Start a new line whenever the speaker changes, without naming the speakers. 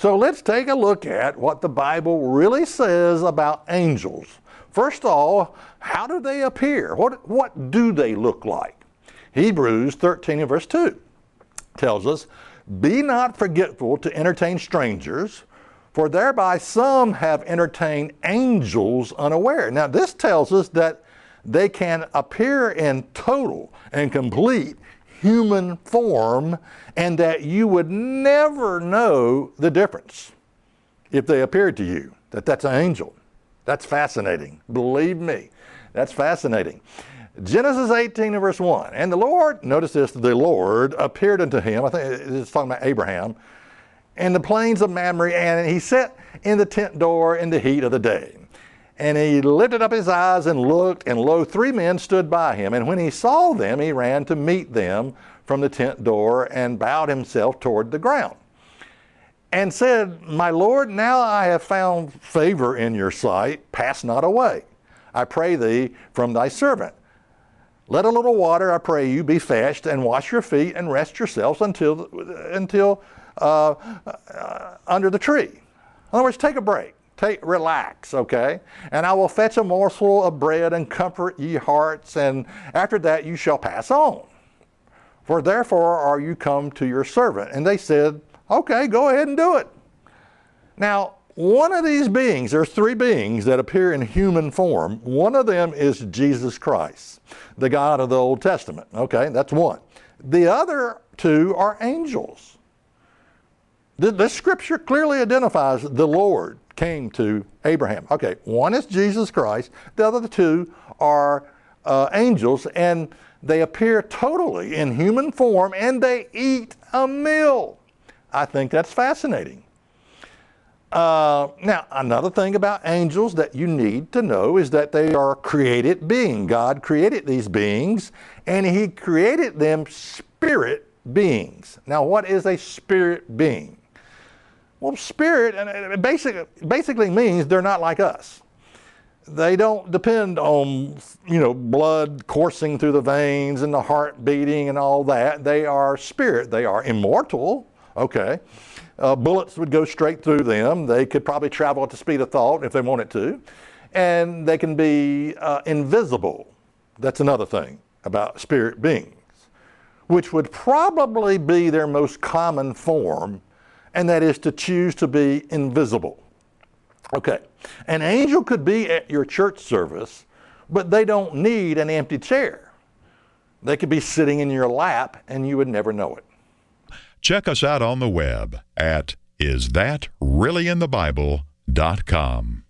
So let's take a look at what the Bible really says about angels. First of all, how do they appear? What do they look like? Hebrews 13 and verse 2 tells us, "Be not forgetful to entertain strangers, for thereby some have entertained angels unaware." Now this tells us that they can appear in total and complete human form, and that you would never know the difference if they appeared to you, that's an angel. That's fascinating. Believe me, that's fascinating. Genesis 18 and verse 1, "And the Lord," notice this, "the Lord appeared unto him," I think it's talking about Abraham, "in the plains of Mamre, and he sat in the tent door in the heat of the day. And he lifted up his eyes and looked, and lo, 3 men stood by him. And when he saw them, he ran to meet them from the tent door and bowed himself toward the ground. And said, My Lord, now I have found favor in your sight. Pass not away, I pray thee, from thy servant. Let a little water, I pray you, be fetched, and wash your feet, and rest yourselves until under the tree." In other words, take a break. Relax, okay? "And I will fetch a morsel of bread and comfort ye hearts, and after that you shall pass on. For therefore are you come to your servant." And they said, "Okay, go ahead and do it." Now, one of these beings, there's 3 beings that appear in human form. One of them is Jesus Christ, the God of the Old Testament. Okay, that's one. The other 2 are angels. This scripture clearly identifies the Lord came to Abraham. Okay, one is Jesus Christ, the other 2 are angels, and they appear totally in human form, and they eat a meal. I think that's fascinating. Now, another thing about angels that you need to know is that they are a created being. God created these beings, and he created them spirit beings. Now, what is a spirit being? Well, spirit basically means they're not like us. They don't depend on, blood coursing through the veins and the heart beating and all that. They are spirit. They are immortal, okay? Bullets would go straight through them. They could probably travel at the speed of thought if they wanted to. And they can be invisible. That's another thing about spirit beings, which would probably be their most common form, and that is to choose to be invisible. Okay, an angel could be at your church service, but they don't need an empty chair. They could be sitting in your lap, and you would never know it.
Check us out on the web at isthatreallyinthebible.com.